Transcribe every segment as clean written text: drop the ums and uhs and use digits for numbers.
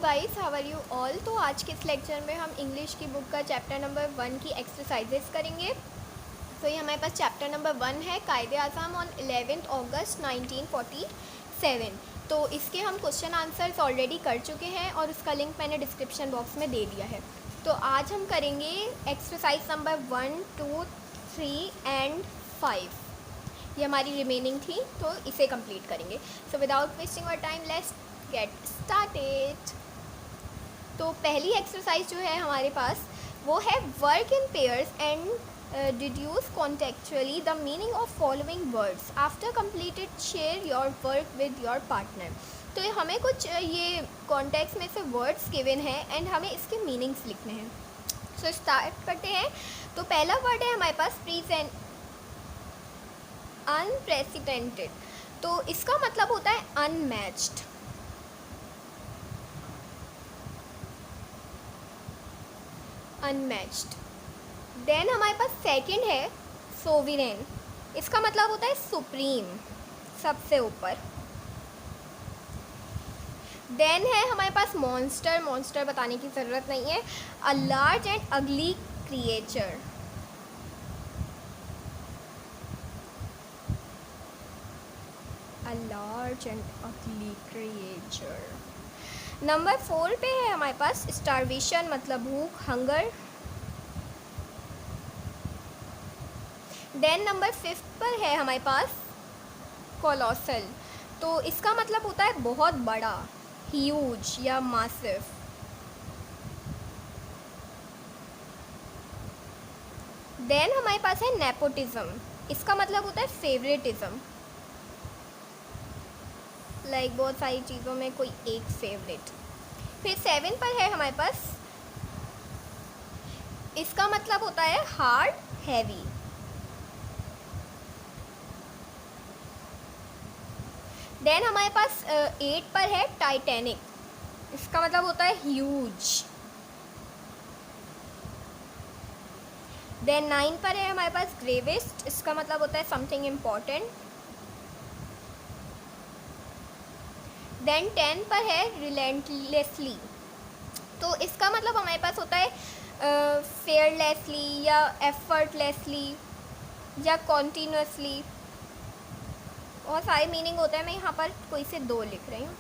Guys, how are you all. तो आज के इस लेक्चर में हम इंग्लिश की बुक का चैप्टर नंबर 1 की एक्सरसाइजेस करेंगे। तो ये हमारे पास चैप्टर नंबर 1 है, कायदे आज़म ऑन 11 अगस्त 1947। तो इसके हम क्वेश्चन आंसर्स ऑलरेडी कर चुके हैं और उसका लिंक मैंने डिस्क्रिप्शन बॉक्स में दे दिया है। तो आज हम करेंगे एक्सरसाइज नंबर 1, 2, 3 एंड 5। ये हमारी रिमेनिंग थी, तो इसे कंप्लीट करेंगे। So without wasting our time let's get started. तो पहली एक्सरसाइज जो है हमारे पास वो है work in pairs and deduce contextually the meaning of following words after completed share your work with your partner. तो हमें कुछ ये कॉन्टेक्स्ट में से वर्ड्स गिवन हैं एंड हमें इसके मीनिंग्स लिखने हैं। सो स्टार्ट करते हैं। तो पहला वर्ड है हमारे पास प्रेजेंट, अनप्रेसिडेंटेड। तो इसका मतलब होता है अनमैच्ड। अनमैच्ड। देन हमारे पास सेकंड है सोवरेन। इसका मतलब होता है सुप्रीम, सबसे ऊपर। देन है हमारे पास मॉन्स्टर। मॉन्स्टर बताने की ज़रूरत नहीं है। अ लार्ज एंड अगली क्रिएचर। अ लार्ज एंड अगली क्रिएचर। नंबर 4 पे है हमारे पास स्टारवेशन, मतलब भूख, हंगर। देन नंबर 5 पर है हमारे पास कोलोसल। तो इसका मतलब होता है बहुत बड़ा, ह्यूज या मासिव। देन हमारे पास है नेपोटिज्म। इसका मतलब होता है फेवरेटिज्म, लाइक बहुत सारी चीज़ों में कोई एक फेवरेट। फिर 7 पर है हमारे पास, इसका मतलब होता है हार्ड, हैवी। देन हमारे पास 8 पर है टाइटैनिक। इसका मतलब होता है ह्यूज। देन 9 पर है हमारे पास ग्रेवेस्ट। इसका मतलब होता है समथिंग इम्पॉर्टेंट। देन 10 पर है रिलेंटलेसली। तो इसका मतलब हमारे पास होता है फेयरलेसली या एफर्टलेसली या कॉन्टीन्यूसली। और सारे मीनिंग होता है। मैं यहाँ पर कोई से 2 लिख रही हूँ।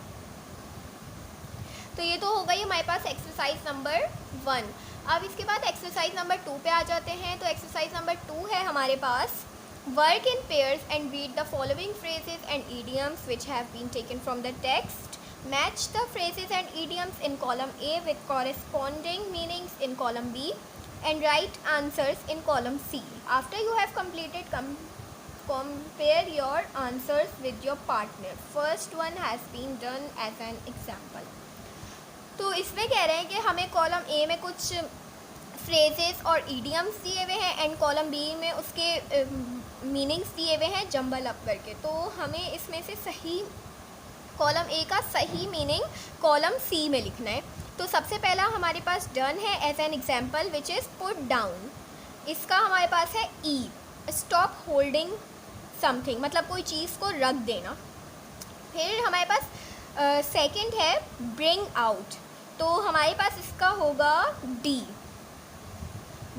तो ये तो हो गई हमारे पास एक्सरसाइज नंबर 1। अब इसके बाद एक्सरसाइज नंबर 2 पे आ जाते हैं। तो एक्सरसाइज नंबर 2 है हमारे पास work in pairs and read the following phrases and idioms which have been taken from the text. Match the phrases and idioms in column A with corresponding meanings in column B and write answers in column C. After you have completed, compare your answers with your partner. First one has been done as an example. तो इसमें कह रहे हैं कि हमें column A में कुछ phrases और ईडियम्स दिए हुए हैं एंड कॉलम बी में उसके मीनिंग्स दिए हुए हैं जंबल अप करके। तो हमें इसमें से सही कॉलम ए का सही मीनिंग कॉलम सी में लिखना है। तो सबसे पहला हमारे पास डन है as an example which is put down. इसका हमारे पास है ई, स्टॉप होल्डिंग समथिंग, मतलब कोई चीज़ को रख देना। फिर हमारे पास सेकंड है ब्रिंग आउट। तो हमारे पास इसका होगा डी।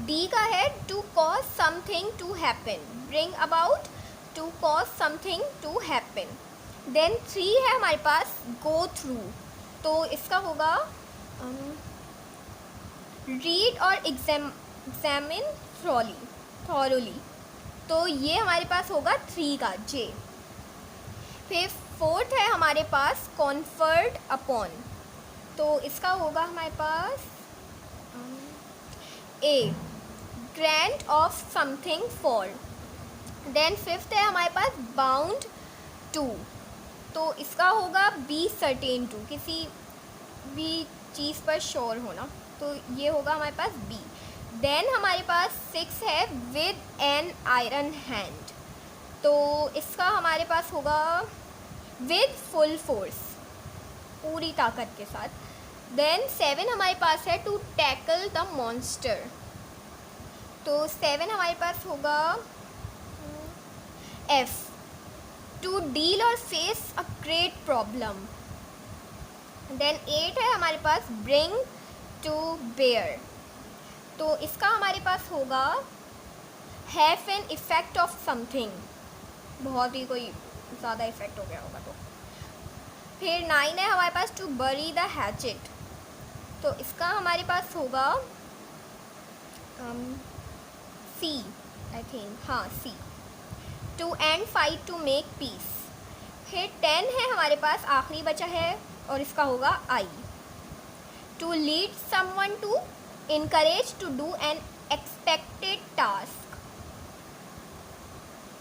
डी का है to cause something to happen, bring about, to cause something to happen. Then 3 है हमारे पास गो थ्रू। तो इसका होगा रीड और एग्जामिन थॉरोली। तो ये हमारे पास होगा 3 का जे। फिर 4th है हमारे पास कॉन्फर्ट अपॉन। तो इसका होगा हमारे पास A, grant of something for. Then 5th है हमारे पास बाउंड टू। तो इसका होगा बी सर्टेन टू, किसी भी चीज़ पर श्योर होना। तो ये होगा हमारे पास बी। देन हमारे पास 6 है विद एन आयरन हैंड। तो इसका हमारे पास होगा विद फुल फोर्स, पूरी ताकत के साथ। देन 7 हमारे पास है टू टैकल द मॉन्स्टर। तो 7 हमारे पास होगा एफ, टू डील और face a great problem. Then 8 है हमारे पास ब्रिंग टू बेयर, तो इसका हमारे पास होगा have an effect of something, बहुत ही कोई ज़्यादा इफेक्ट हो गया होगा तो। फिर 9 है हमारे पास टू बरी द हैचेट, तो इसका हमारे पास होगा सी, आई थिंक, हाँ C. To end fight to make peace. फिर 10 है हमारे पास, आखिरी बचा है और इसका होगा I. To lead someone to encourage to do an expected task.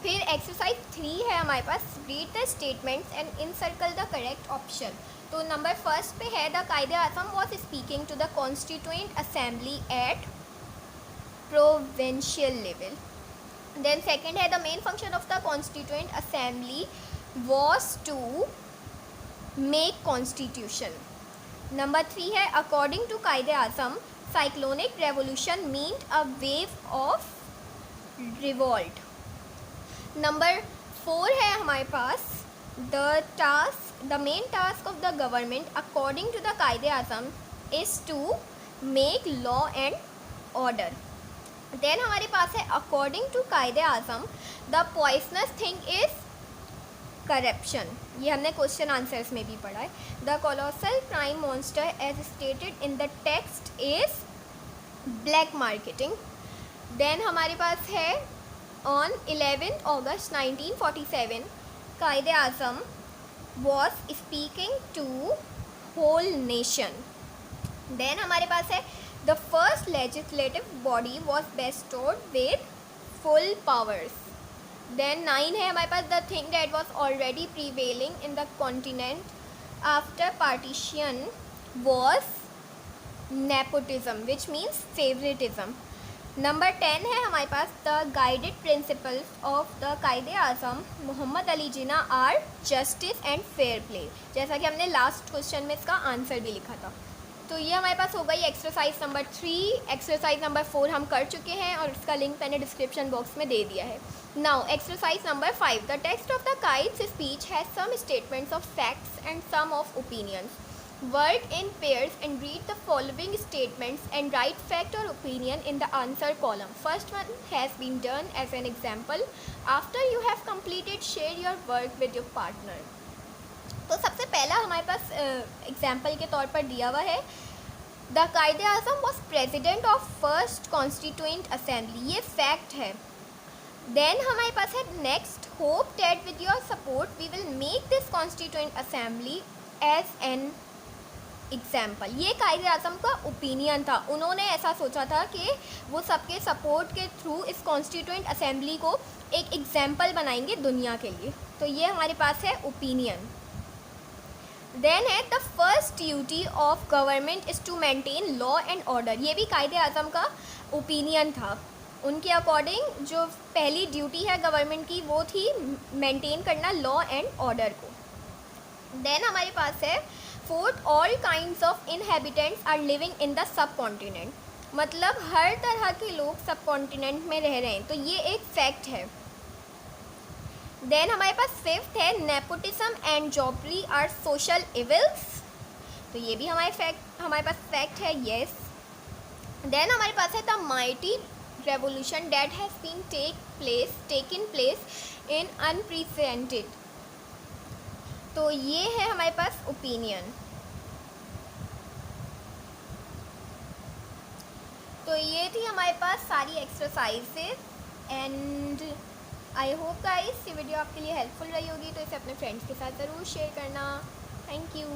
फिर एक्सरसाइज 3 है हमारे पास, read the statements and encircle the correct option. तो नंबर फर्स्ट पे है the Quaid-e Azam was speaking to the constituent assembly at provincial level. Then second है the main function of the constituent assembly was to make constitution. Number 3 है according to Quaid-e Azam cyclonic revolution meant a wave of revolt. Number 4 है हमारे पास the main task of the government according to the Quaid-e Azam is to make law and order. Then हमारे पास है according to Quaid-e Azam the poisonous thing is corruption, ये हमने question answers में भी पढ़ा है। The colossal prime monster as stated in the text is black marketing. Then हमारे पास है on 11 August 1947 Quaid-e Azam was speaking to whole nation. Then हमारे पास है the first legislative body was bestowed with full powers. Then 9 है हमारे पास the thing that was already prevailing in the continent after partition was nepotism which means favouritism. Number 10 है हमारे पास the guided principles of the Quaid-e Azam Mohammad Ali Jinnah are justice and fair play, जैसा कि हमने last question में इसका आंसर भी लिखा था। तो ये हमारे पास होगा ये एक्सरसाइज नंबर 3। एक्सरसाइज नंबर 4 हम कर चुके हैं और इसका लिंक मैंने डिस्क्रिप्शन बॉक्स में दे दिया है। Now exercise number 5, the text of the kite's speech has some statements of facts and some of opinions. Work in pairs and read the following statements and write fact or opinion in the answer column. First one has been done as an example. After you have completed, share your work with your partner. तो सबसे पहला हमारे पास example के तौर पर दिया हुआ है the Quaid-e Azam was president of first constituent assembly, ये फैक्ट है। देन हमारे पास है next, hope that with your support we will make this constituent assembly as an example, ये कायदे आज़म का ओपिनियन था। उन्होंने ऐसा सोचा था कि वो सबके सपोर्ट के थ्रू इस कॉन्स्टिट्यूएंट असेंबली को एक एग्जाम्पल बनाएंगे दुनिया के लिए, तो ये हमारे पास है ओपिनियन। देन है the first duty of government is to maintain law and order, ये भी कायदे आज़म का ओपिनियन था। उनके अकॉर्डिंग जो पहली ड्यूटी है गवर्नमेंट की वो थी मेंटेन करना लॉ एंड ऑर्डर को। देन हमारे पास है fourth, all kinds of inhabitants are living in the subcontinent, मतलब हर तरह के लोग सब कॉन्टिनेंट में रह रहे हैं, तो ये एक फैक्ट है। देन हमारे पास फिफ्थ है nepotism and jobbery are social evils, तो ये भी हमारे पास फैक्ट है, येस। देन हमारे पास है the mighty revolution that has been taken place in unprecedented, तो ये है हमारे पास ओपिनियन। तो ये थी हमारे पास सारी exercises and I hope guys ये वीडियो आपके लिए हेल्पफुल रही होगी, तो इसे अपने फ्रेंड्स के साथ ज़रूर शेयर करना। Thank you.